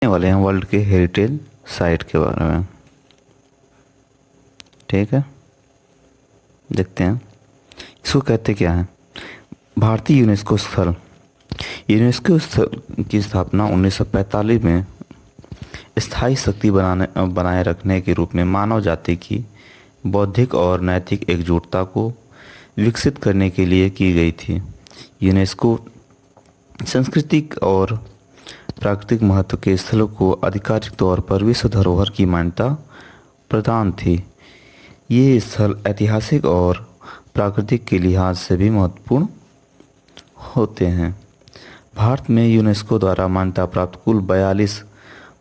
देखने वाले हैं वर्ल्ड के हेरिटेज साइट के बारे में। ठीक है, देखते हैं इसको कहते क्या है। भारतीय यूनेस्को स्थल। यूनेस्को स्थल की स्थापना 1945 में स्थायी शक्ति बनाए रखने के रूप में मानव जाति की बौद्धिक और नैतिक एकजुटता को विकसित करने के लिए की गई थी। यूनेस्को सांस्कृतिक और प्राकृतिक महत्व के स्थलों को आधिकारिक तौर पर विश्व धरोहर की मान्यता प्रदान थी। ये स्थल ऐतिहासिक और प्राकृतिक के लिहाज से भी महत्वपूर्ण होते हैं। भारत में यूनेस्को द्वारा मान्यता प्राप्त कुल 42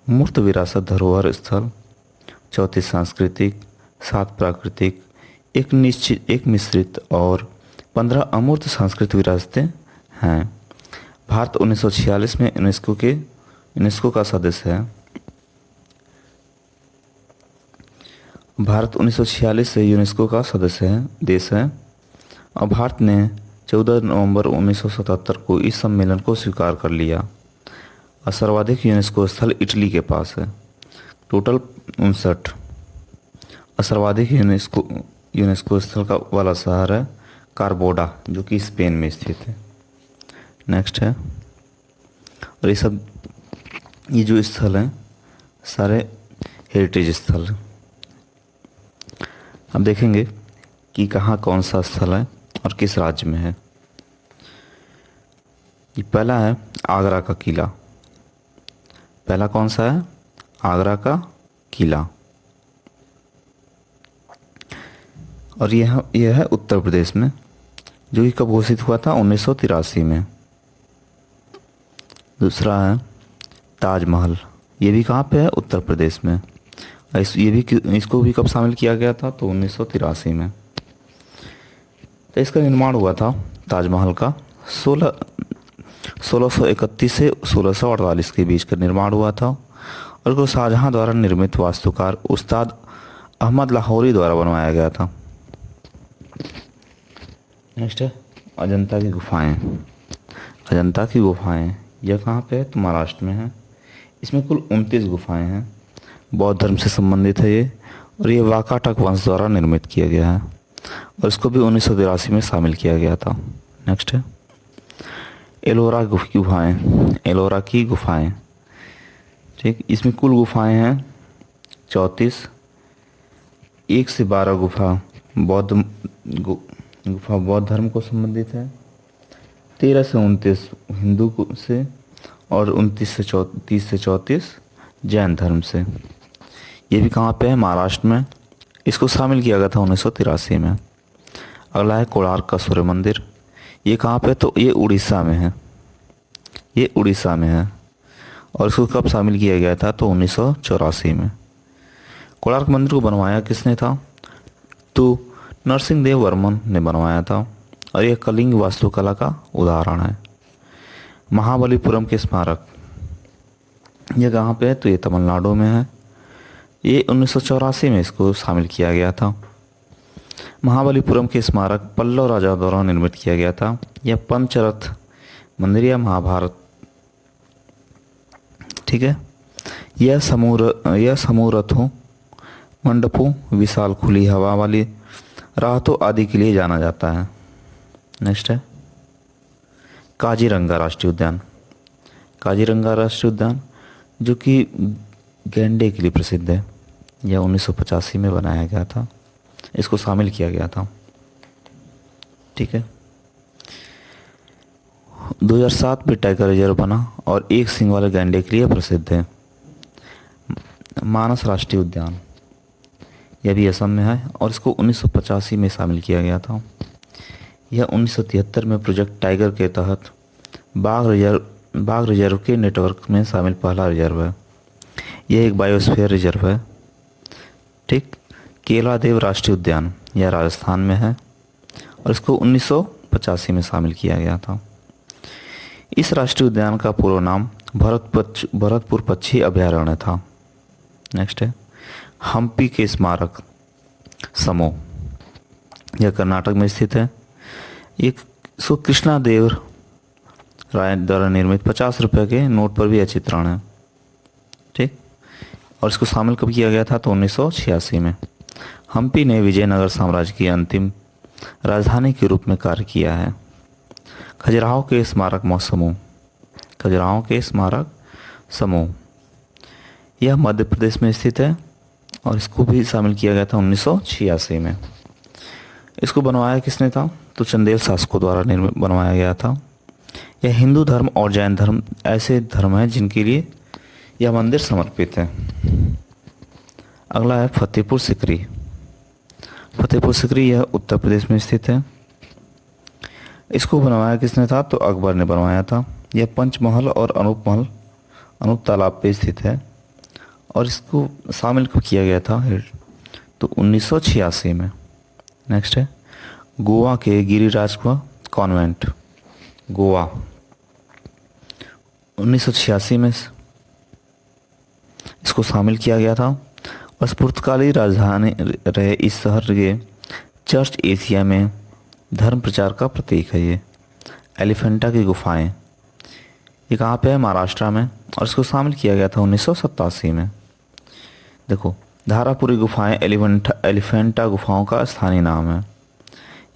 मूर्त विरासत धरोहर स्थल, 34 सांस्कृतिक, 7 प्राकृतिक, एक मिश्रित और 15 अमूर्त सांस्कृतिक विरासतें हैं। भारत 1946 में यूनेस्को का सदस्य है। भारत 1946 से यूनेस्को का सदस्य है देश है और भारत ने 14 नवंबर 1977 को इस सम्मेलन को स्वीकार कर लिया। और सर्वाधिक यूनेस्को स्थल इटली के पास है, टोटल 59। और सर्वाधिक यूनेस्को स्थल का वाला शहर है कारबोडा, जो कि स्पेन में स्थित है। नेक्स्ट है, और ये जो स्थल हैं सारे हेरिटेज स्थल हैं। अब देखेंगे कि कहाँ कौन सा स्थल है और किस राज्य में है। ये पहला है आगरा का किला। पहला कौन सा है? आगरा का किला। और यह है उत्तर प्रदेश में, जो कि कब घोषित हुआ था? 1983 में। दूसरा है ताजमहल। ये भी कहाँ पे है? उत्तर प्रदेश में। इसको भी कब शामिल किया गया था? तो 1983 में। तो इसका निर्माण हुआ था ताजमहल का 1631 से 1648 के बीच का निर्माण हुआ था और इसको शाहजहां द्वारा निर्मित वास्तुकार उस्ताद अहमद लाहौरी द्वारा बनवाया गया था। नेक्स्ट है अजंता की गुफाएं। अजंता की गुफाएं यह कहाँ पे है? तो महाराष्ट्र में है। इसमें कुल 29 गुफाएं हैं। बौद्ध धर्म से संबंधित है ये, और ये वाकाटक वंश द्वारा निर्मित किया गया है और इसको भी 1983 में शामिल किया गया था। नेक्स्ट है एलोरा गुफाएं। एलोरा की गुफाएं, ठीक, इसमें कुल गुफाएं हैं 34। 1 से 12 गुफा बौद्ध धर्म को संबंधित है, 13 से 29 हिंदू से और 30 से 34 जैन धर्म से। ये भी कहाँ पे है? महाराष्ट्र में। इसको शामिल किया गया था 1983 में। अगला है कोणार्क का सूर्य मंदिर। ये कहाँ पे? तो ये उड़ीसा में है। ये उड़ीसा में है और इसको कब शामिल किया गया था? तो 1984 में। कोणार्क मंदिर को बनवाया किसने था? तो नरसिंह देव वर्मन ने बनवाया था और यह कलिंग वास्तुकला का उदाहरण है। महाबलीपुरम के स्मारक, यह कहाँ पे है? तो ये तमिलनाडु में है। ये 1984 में इसको शामिल किया गया था। महाबलीपुरम के स्मारक पल्लव राजा द्वारा निर्मित किया गया था। यह पंचरथ मंदिर या महाभारत, ठीक है। यह समूह रथों, मंडपों, विशाल खुली हवा वाली राहतों आदि के लिए जाना जाता है। नेक्स्ट है काजीरंगा राष्ट्रीय उद्यान। काजीरंगा राष्ट्रीय उद्यान जो कि गैंडे के लिए प्रसिद्ध है, यह 1985 में बनाया गया था। इसको शामिल किया गया था, ठीक है। 2007 में टाइगर रिजर्व बना और एक सींग वाले गैंडे के लिए प्रसिद्ध है। मानस राष्ट्रीय उद्यान, यह भी असम में है और इसको 1985 में शामिल किया गया था। यह 1973 में प्रोजेक्ट टाइगर के तहत बाघ रिजर्व के नेटवर्क में शामिल पहला रिजर्व है। यह एक बायोस्फीयर रिजर्व है, ठीक। केलादेव राष्ट्रीय उद्यान, यह राजस्थान में है और इसको 1985 में शामिल किया गया था। इस राष्ट्रीय उद्यान का पूरा नाम भरतपुर पक्षी अभयारण्य था। नेक्स्ट है हम्पी के स्मारक समो, यह कर्नाटक में स्थित है। एक कृष्णा देव राय द्वारा निर्मित 50 रुपये के नोट पर भी यह चित्रण है। ठीक। और इसको शामिल कब किया गया था? तो 1986 में। हम्पी ने विजयनगर साम्राज्य की अंतिम राजधानी के रूप में कार्य किया है। खजुराहो के स्मारक समूह, खजुराहो के स्मारक समूह, यह मध्य प्रदेश में स्थित है और इसको भी शामिल किया गया था 1986 में। इसको बनवाया किसने था? तो चंदेल शासकों द्वारा बनवाया गया था। यह हिंदू धर्म और जैन धर्म ऐसे धर्म हैं जिनके लिए यह मंदिर समर्पित है। अगला है फतेहपुर सिकरी। फतेहपुर सिकरी यह उत्तर प्रदेश में स्थित है। इसको बनवाया किसने था? तो अकबर ने बनवाया था। यह पंचमहल और अनूप तालाब पे स्थित है और इसको शामिल कब किया गया था? तो 1986 में। नेक्स्ट है गोवा के गिरिराज कॉन्वेंट, गोवा 1986 में इसको शामिल किया गया था। और पुर्तगाली राजधानी रहे इस शहर के चर्च एशिया में धर्म प्रचार का प्रतीक है। ये एलिफेंटा की गुफाएं, ये कहाँ पे है? महाराष्ट्र में। और इसको शामिल किया गया था 1987 में। देखो धारापुरी गुफाएं एलिफेंटा गुफाओं का स्थानीय नाम है।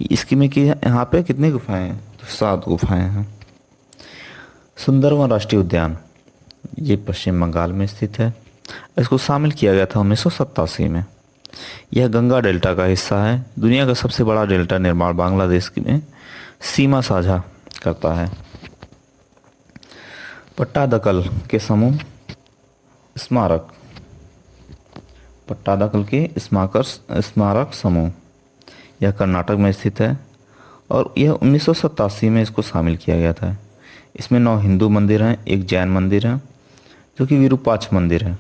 इसकी में कि यहाँ पे कितनी गुफाएं हैं? तो 7 गुफाएं हैं। सुंदरवन राष्ट्रीय उद्यान, ये पश्चिम बंगाल में स्थित है। इसको शामिल किया गया था 1987 में। यह गंगा डेल्टा का हिस्सा है। दुनिया का सबसे बड़ा डेल्टा निर्माण बांग्लादेश में सीमा साझा करता है। पट्टादकल के समूह स्मारक, पट्टादकल के स्मारक समूह, यह कर्नाटक में स्थित है और यह 1987 में इसको शामिल किया गया था। इसमें 9 हिंदू मंदिर हैं, एक जैन मंदिर है जो कि विरूपाक्ष मंदिर है।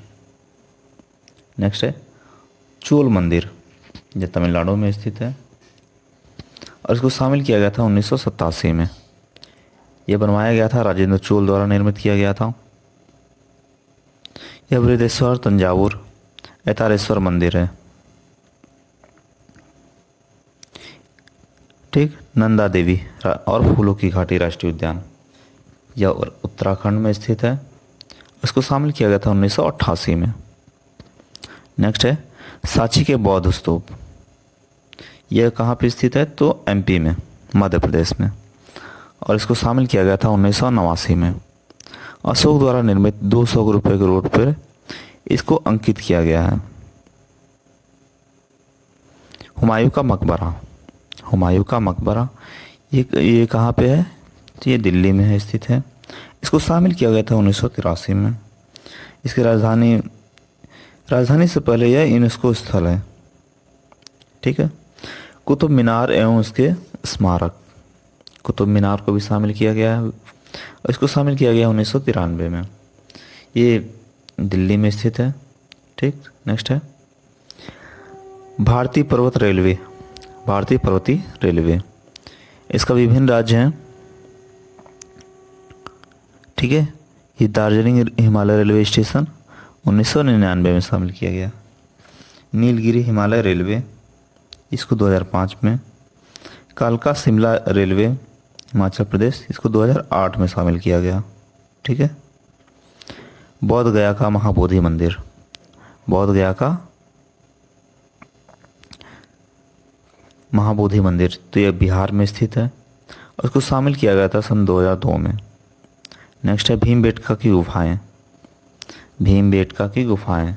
नेक्स्ट है चोल मंदिर, यह तमिलनाडु में स्थित है और इसको शामिल किया गया था 1987 में। यह बनवाया गया था, राजेंद्र चोल द्वारा निर्मित किया गया था। यह बृहदेश्वर तंजावुर ऐतारेश्वर मंदिर है। ठीक। नंदा देवी और फूलों की घाटी राष्ट्रीय उद्यान, यह उत्तराखंड में स्थित है। इसको शामिल किया गया था 1988 में। नेक्स्ट है सांची के बौद्ध स्तूप, यह कहाँ पे स्थित है? तो एमपी में, मध्य प्रदेश में। और इसको शामिल किया गया था 1989 में। अशोक द्वारा निर्मित 200 रुपये के रोड पर इसको अंकित किया गया है। हुमायूं का मकबरा, हुमायूं का मकबरा ये कहाँ पे है? तो ये दिल्ली में है, स्थित है। इसको शामिल किया गया था 1983 में। इसकी राजधानी से पहले यह यूनेस्को स्थल है। ठीक है। कुतुब मीनार एवं उसके स्मारक, कुतुब मीनार को भी शामिल किया गया है और इसको शामिल किया गया 1993 में। ये दिल्ली में स्थित है। ठीक। नेक्स्ट है भारतीय पर्वतीय रेलवे, इसका विभिन्न राज्य हैं। ठीक है। ये दार्जिलिंग हिमालय रेलवे स्टेशन 1999 में शामिल किया गया। नीलगिरी हिमालय रेलवे, इसको 2005 में। कालका शिमला रेलवे हिमाचल प्रदेश, इसको 2008 में शामिल किया गया। ठीक है। बोध गया का महाबोधि मंदिर, बोध गया का महाबोधि मंदिर, तो यह बिहार में स्थित है और उसको शामिल किया गया था सन 2002 में। नेक्स्ट है भीमबेटका की गुफाएं, भीमबेटका की गुफाएं,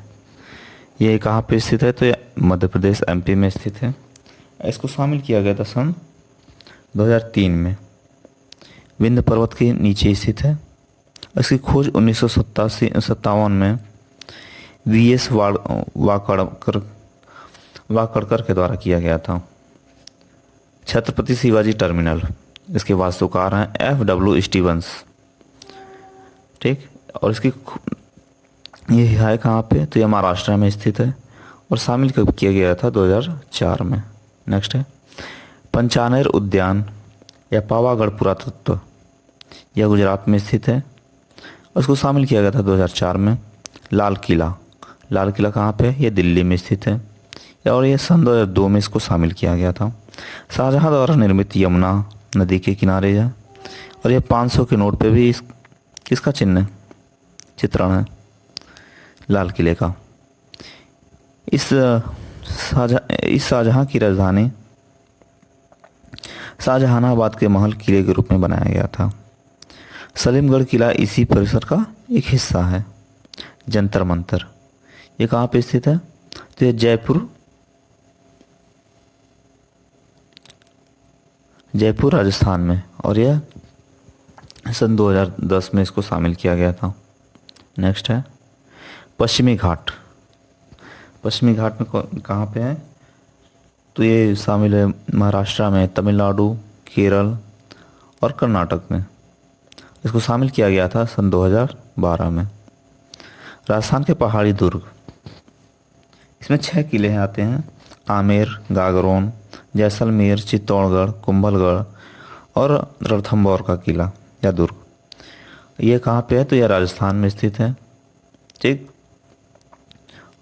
ये कहाँ पे स्थित है? तो यह मध्य प्रदेश एमपी में स्थित है। इसको शामिल किया गया था सन 2003 में। विंध्य पर्वत के नीचे स्थित है। इसकी खोज 1957 में वीएस वाकड़कर के द्वारा किया गया था। छत्रपति शिवाजी टर्मिनल, इसके वास्तुकार हैं FW स्टीवंस। ठीक। और इसकी ये है कहाँ पे? तो यह महाराष्ट्र में स्थित है और शामिल कब किया गया था? 2004 में। नेक्स्ट है पंचानेर उद्यान या पावागढ़ पुरातत्व, यह गुजरात में स्थित है और इसको शामिल किया गया था 2004 में। लाल किला, लाल किला कहाँ पे है? ये दिल्ली में स्थित है और ये सन 2002 में इसको शामिल किया गया था। शाहजहाँ द्वारा निर्मित यमुना नदी के किनारे है और यह 500 के नोट पे भी इसका चित्रण है। लाल किले का। इस शाहजहाँ की राजधानी शाहजहानाबाद के महल किले के रूप में बनाया गया था। सलीमगढ़ किला इसी परिसर का एक हिस्सा है। जंतर मंतर ये कहाँ पे स्थित है? तो ये जयपुर राजस्थान में, और यह सन 2010 में इसको शामिल किया गया था। नेक्स्ट है पश्चिमी घाट। पश्चिमी घाट में कहाँ पे है? तो ये शामिल है महाराष्ट्र में, तमिलनाडु, केरल और कर्नाटक में। इसको शामिल किया गया था सन 2012 में। राजस्थान के पहाड़ी दुर्ग, इसमें 6 किले आते हैं: आमेर, गागरोन, जैसलमेर, चित्तौड़गढ़, कुंभलगढ़ और रणथंभौर का किला या दुर्ग। ये कहाँ पे है? तो यह राजस्थान में स्थित है। ठीक,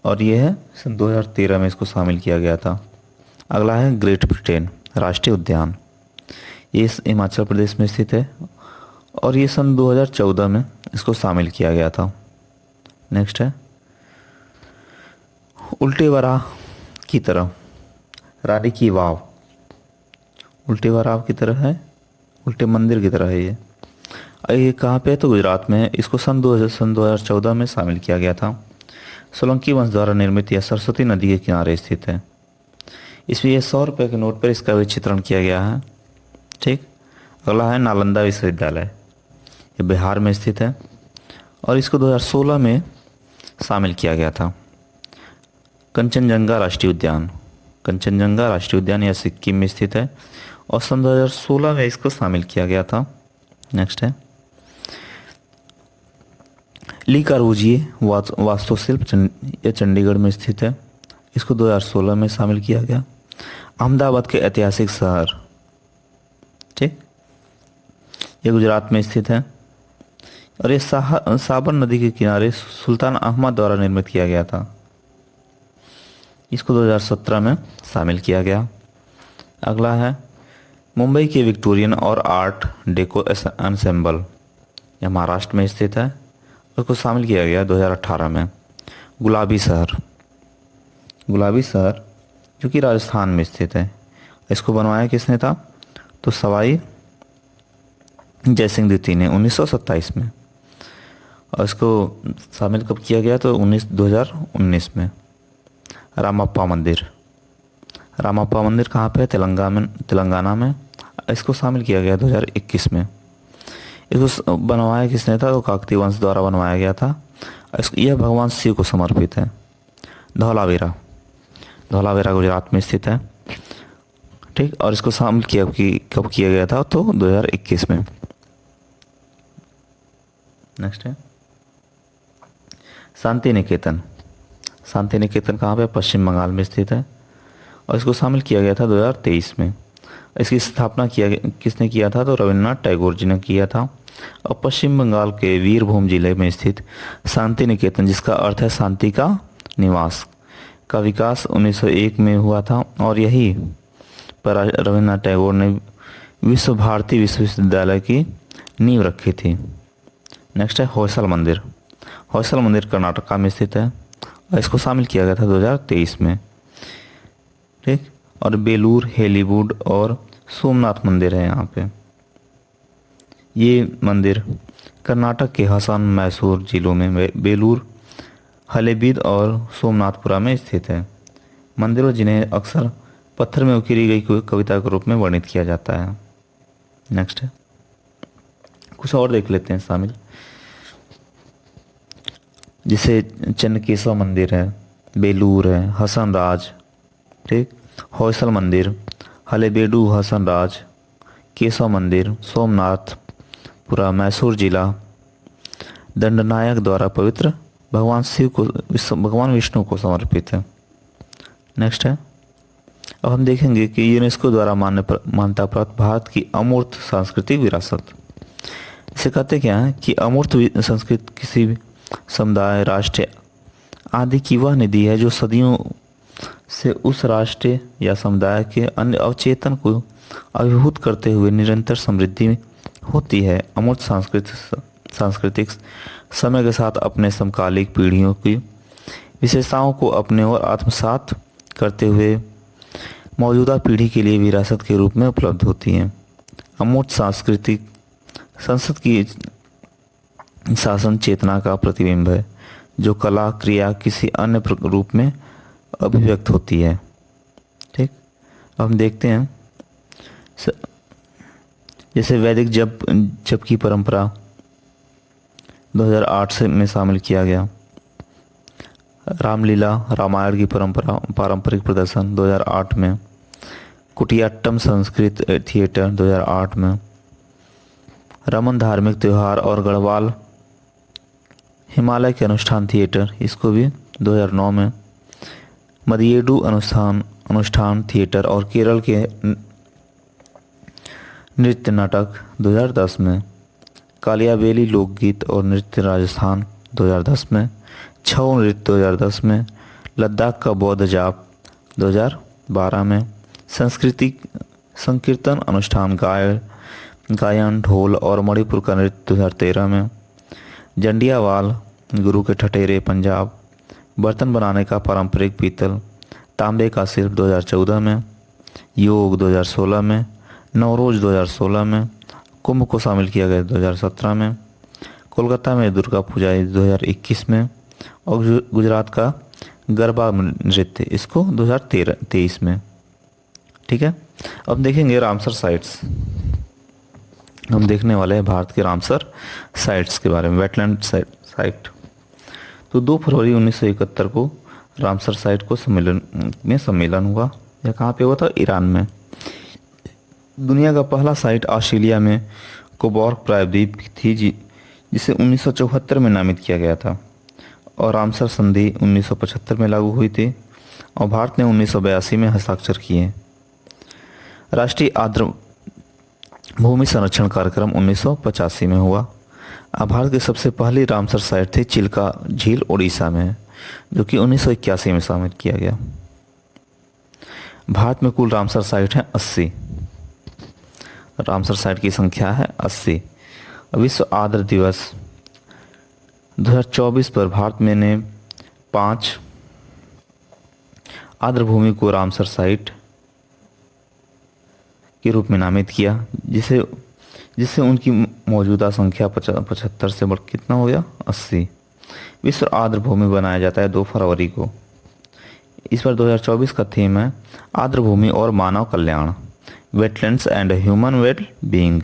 और ये है सन 2013 में इसको शामिल किया गया था। अगला है ग्रेट ब्रिटेन राष्ट्रीय उद्यान। ये हिमाचल प्रदेश में स्थित है और ये सन 2014 में इसको शामिल किया गया था। नेक्स्ट है उल्टे वराह की तरह रानी की वाव। उल्टे वराह की तरह है, उल्टे मंदिर की तरह है ये कहाँ पे है? तो गुजरात में है। इसको सन 2014 में शामिल किया गया था। सोलंकी वंश द्वारा निर्मित यह सरस्वती नदी के किनारे स्थित है। इसमें यह 100 रुपये के नोट पर इसका भी चित्रण किया गया है। ठीक, अगला है नालंदा विश्वविद्यालय। ये बिहार में स्थित है और इसको 2016 में शामिल किया गया था। कंचनजंगा राष्ट्रीय उद्यान। कंचनजंगा राष्ट्रीय उद्यान यह सिक्किम में स्थित है और सन 2016 में इसको शामिल किया गया था। नेक्स्ट है ली कार्बूजिए वास्तुशिल्प, यह चंडीगढ़ में स्थित है। इसको 2016 में शामिल किया गया। अहमदाबाद के ऐतिहासिक शहर, ठीक, ये गुजरात में स्थित है और ये साबर नदी के किनारे सुल्तान अहमद द्वारा निर्मित किया गया था। इसको 2017 में शामिल किया गया। अगला है मुंबई के विक्टोरियन और आर्ट डेको एंसेंबल, यह महाराष्ट्र में स्थित है। उसको शामिल किया गया 2018 में। गुलाबी शहर, गुलाबी शहर जो कि राजस्थान में स्थित है। इसको बनवाया किसने था? तो सवाई जयसिंह द्वितीय ने 1927 में। और इसको शामिल कब किया गया? तो 2019 में। रामप्पा मंदिर, रामप्पा मंदिर कहाँ पे है? तेलंगाना में। इसको शामिल किया गया 2021 में। इसको बनवाया किसने था? तो काकतीय वंश द्वारा बनवाया गया था। यह भगवान शिव को समर्पित है। धौलावीरा, धौलावीरा गुजरात में स्थित है। ठीक, और इसको शामिल कब किया गया था? तो 2021 में। नेक्स्ट है शांति निकेतन। शांति निकेतन कहाँ पे? पश्चिम बंगाल में स्थित है और इसको शामिल किया गया था 2023 में। इसकी स्थापना किसने किया था? तो रविन्द्रनाथ टैगोर जी ने किया था। और पश्चिम बंगाल के वीरभूम जिले में स्थित शांति निकेतन, जिसका अर्थ है शांति का निवास, का विकास 1901 में हुआ था और यही पर रविन्द्रनाथ टैगोर ने विश्व भारती विश्वविद्यालय की नींव रखी थी। नेक्स्ट है होयसल मंदिर। होयसल मंदिर कर्नाटका में स्थित है और इसको शामिल किया गया था 2023 में। ठीक, और बेलूर, हेलीवुड और सोमनाथ मंदिर है यहाँ पे। ये मंदिर कर्नाटक के हसन, मैसूर जिलों में बेलूर, हलेबीद और सोमनाथपुरा में स्थित है। मंदिरों जिन्हें अक्सर पत्थर में उकेरी गई कोई कविता के रूप में वर्णित किया जाता है। नेक्स्ट है कुछ और देख लेते हैं शामिल, जिसे चन्नकेशव मंदिर है, बेलूर है, हसन राज, ठीक, होयसल मंदिर, हलेबेडु हसन राज, केशव मंदिर, सोमनाथपुरा, मैसूर जिला, दंडनायक द्वारा पवित्र, भगवान विष्णु को समर्पित है। नेक्स्ट है अब हम देखेंगे कि यूनेस्को द्वारा मान्यता प्राप्त भारत की अमूर्त सांस्कृतिक विरासत। इसे कहते क्या है कि अमूर्त संस्कृति किसी भी समुदाय, राष्ट्र आदि की वह निधि है जो सदियों से उस राष्ट्र या समुदाय के अन्य अवचेतन को अभिभूत करते हुए निरंतर समृद्धि होती है। अमूर्त सांस्कृतिक समय के साथ अपने समकालिक पीढ़ियों की विशेषताओं को अपने और आत्मसात करते हुए मौजूदा पीढ़ी के लिए विरासत के रूप में उपलब्ध होती हैं। अमूर्त सांस्कृतिक संसद की शासन चेतना का प्रतिबिंब है, जो कला क्रिया किसी अन्य रूप में अभिव्यक्त होती है। ठीक, अब हम देखते हैं जैसे वैदिक जप की परंपरा 2008 से में शामिल किया गया। रामलीला रामायण की परंपरा पारंपरिक प्रदर्शन 2008 में। कुटियाट्टम संस्कृत थिएटर 2008 में। रमन धार्मिक त्यौहार और गढ़वाल हिमालय के अनुष्ठान थिएटर, इसको भी 2009 में। मदियेडु अनुष्ठान थिएटर और केरल के नृत्य नाटक 2010 में। कालियाबेली लोकगीत और नृत्य राजस्थान 2010 में। छऊ नृत्य 2010 में। लद्दाख का बौद्ध जाप 2012 में। सांस्कृतिक संकीर्तन अनुष्ठान गायन ढोल और मणिपुर का नृत्य 2013 में। जंडियावाल गुरु के ठठेरे पंजाब। बर्तन बनाने का पारंपरिक पीतल तांबे का शिल्प 2014 में। योग 2016 में। नवरोज 2016 में। कुंभ को शामिल किया गया 2017 में। कोलकाता में दुर्गा पूजा 2021 में। और गुजरात का गरबा नृत्य, इसको 2023 में। ठीक है, अब देखेंगे रामसर साइट्स। हम देखने वाले हैं भारत के रामसर साइट्स के बारे में, वेटलैंड साइट। तो 2 फरवरी 1971 को रामसर साइट को सम्मेलन हुआ। यह कहाँ पे हुआ था? ईरान में। दुनिया का पहला साइट ऑस्ट्रेलिया में कोबॉर्ग प्रायद्वीप थी, जिसे 1974 में नामित किया गया था। और रामसर संधि 1975 में लागू हुई थी और भारत ने 1982 में हस्ताक्षर किए। राष्ट्रीय आर्द्र भूमि संरक्षण कार्यक्रम 1985 में हुआ। भारत की सबसे पहली रामसर साइट थी चिल्का झील उड़ीसा में, जो कि 1981 में शामिल किया गया। भारत में कुल रामसर साइट है 80। रामसर साइट की संख्या है 80। विश्व आर्द्र दिवस 2024 पर भारत में ने 5 आर्द्र भूमि को रामसर साइट के रूप में नामित किया, जिससे उनकी मौजूदा संख्या 75 से बढ़ कितना हो गया? 80। विश्व आर्द्र भूमि बनाया जाता है 2 फरवरी को। इस पर 2024 का थीम है आर्द्र भूमि और मानव कल्याण, wetlands and human well being.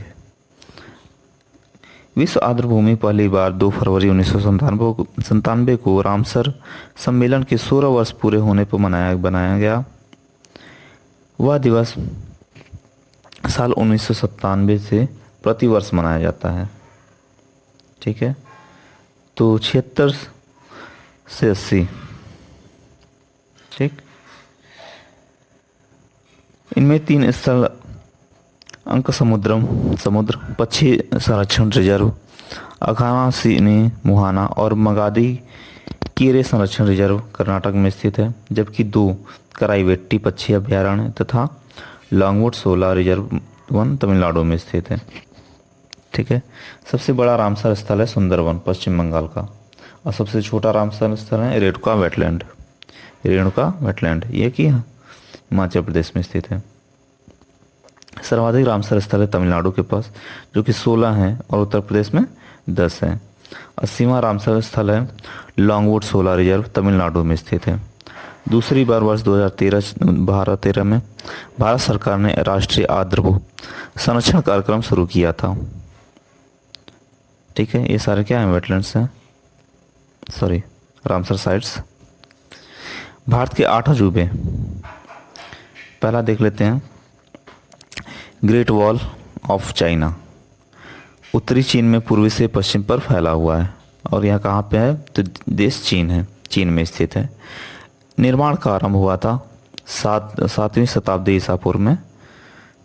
विश्व आर्द्र भूमि पहली बार 2 फरवरी 1997 को रामसर सम्मेलन के 16 वर्ष पूरे होने पर बनाया गया। वह दिवस साल 1997 से प्रतिवर्ष मनाया जाता है। ठीक है, तो 76 से 80। ठीक, इनमें 3 स्थल अंक समुद्र पक्षी संरक्षण रिजर्व अघासीनी मुहाना और मगादी कीरे संरक्षण रिजर्व कर्नाटक में स्थित है, जबकि 2 कराईवेट्टी पक्षी अभयारण्य तथा लॉन्गवुड शोला रिजर्व वन तमिलनाडु में स्थित है। ठीक है, सबसे बड़ा रामसर स्थल है सुंदरवन पश्चिम बंगाल का, और सबसे छोटा रामसर स्थल है रेणुका वेटलैंड, ये कि हिमाचल प्रदेश में स्थित है। सर्वाधिक रामसर स्थल है तमिलनाडु के पास, जो कि 16 हैं, और उत्तर प्रदेश में 10 हैं। 80वां रामसर स्थल है लॉन्गवुड शोला रिजर्व तमिलनाडु में स्थित है। दूसरी बार वर्ष 2013 में भारत सरकार ने राष्ट्रीय आर्द्र भू संरक्षण कार्यक्रम शुरू किया था। ठीक है, ये सारे क्या हैं? वेटलैंड्स हैं, सॉरी रामसर साइट्स। भारत के 8 अजूबे, पहला देख लेते हैं ग्रेट वॉल ऑफ चाइना। उत्तरी चीन में पूर्वी से पश्चिम पर फैला हुआ है, और यह कहाँ पे है? तो देश चीन है, चीन में स्थित है। निर्माण का आरंभ हुआ था 7वीं शताब्दी ईसा पूर्व में।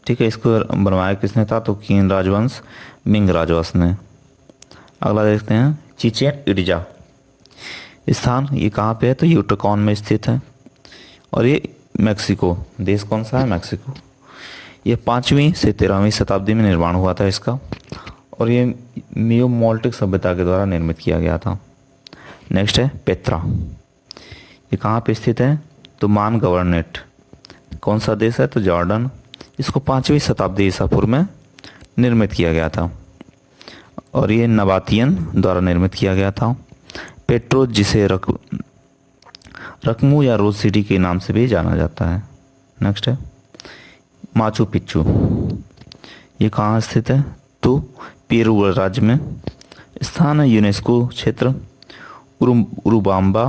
ठीक है, इसको बनवाया किसने था? तो किन राजवंश मिंग राजवंश ने। अगला देखते हैं चिचेन इट्जा स्थान, ये कहाँ पे है? तो यूटकॉन में स्थित है, और ये मैक्सिको देश कौन सा है? मैक्सिको। ये 5वीं से 13वीं शताब्दी में निर्माण हुआ था इसका, और ये नियोमोल्टिक सभ्यता के द्वारा निर्मित किया गया था। नेक्स्ट है पेत्रा, ये कहाँ पे स्थित है? तो मान गवर्नेट कौन सा देश है? तो जॉर्डन। इसको 5वीं शताब्दी ईसा पूर्व में निर्मित किया गया था और ये नबातियन द्वारा निर्मित किया गया था। पेट्रोस, जिसे रकमू या रोज सिटी के नाम से भी जाना जाता है। नेक्स्ट है माचू पिच्चू। ये कहाँ स्थित है? तो पेरू राज्य में। स्थान है यूनेस्को क्षेत्र उरुबाम्बा,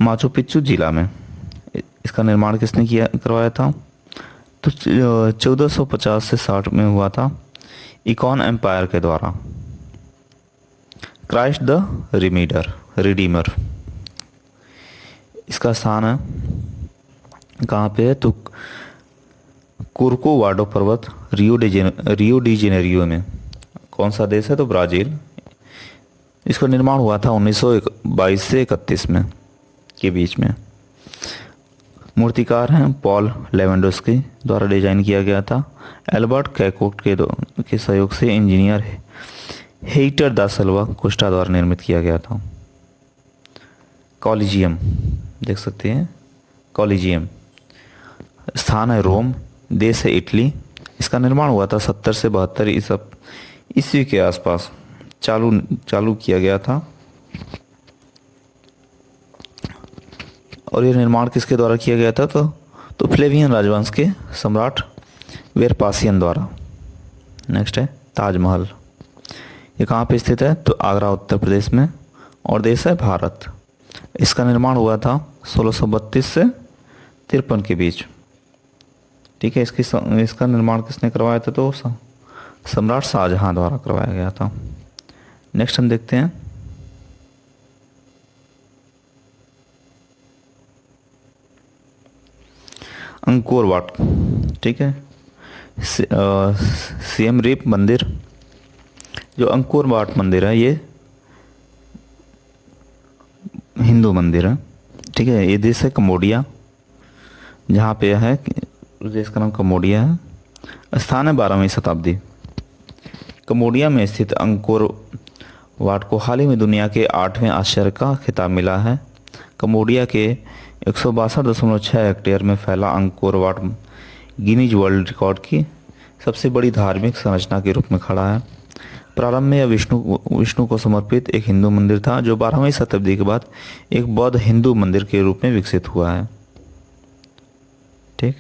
माचू पिच्चू जिला में। इसका निर्माण किसने करवाया था? तो 1450 से 60 में हुआ था इकॉन एम्पायर के द्वारा। Christ the Redeemer. इसका स्थान है कहाँ पे है? तो कोर्कोवाडो पर्वत, रियो डी जेनेरियो में। कौन सा देश है? तो ब्राज़ील। इसका निर्माण हुआ था 1922 से 31 में के बीच में। मूर्तिकार हैं पॉल लेवेंडोस्की द्वारा डिजाइन किया गया था। एल्बर्ट कैकोट के सहयोग से इंजीनियर हेइटर दा सिल्वा कोस्टा द्वारा निर्मित किया गया था। कॉलिजियम देख सकते हैं, कॉलिजियम। स्थान है रोम, देश है इटली। इसका निर्माण हुआ था 70 से 72 ईस्वी के आसपास चालू किया गया था। और ये निर्माण किसके द्वारा किया गया था? तो फ्लेवियन राजवंश के सम्राट वेस्पासियन द्वारा। नेक्स्ट है ताजमहल। ये कहाँ पे स्थित है? तो आगरा उत्तर प्रदेश में और देश है भारत। इसका निर्माण हुआ था 1632 से 53 के बीच। ठीक है, इसका निर्माण किसने करवाया था? तो सम्राट शाहजहां द्वारा करवाया गया था। नेक्स्ट हम देखते हैं अंकोर वाट। ठीक है, सियम रिप मंदिर। जो अंकोर वाट मंदिर है ये हिंदू मंदिर है। ठीक है, ये देश है कम्बोडिया, जहाँ पे है देश का नाम कम्बोडिया है। स्थान है 12वीं शताब्दी। कम्बोडिया में स्थित अंकोर वाट को हाल ही में दुनिया के 8वें आश्चर्य का खिताब मिला है। कम्बोडिया के 162.6 हेक्टेयर में फैला Angkor Wat Guinness world record की सबसे बड़ी धार्मिक संरचना के रूप में खड़ा है। प्रारंभ में यह विष्णु को समर्पित एक हिंदू मंदिर था, जो 12वीं शताब्दी के बाद एक बौद्ध हिंदू मंदिर के रूप में विकसित हुआ है। ठीक।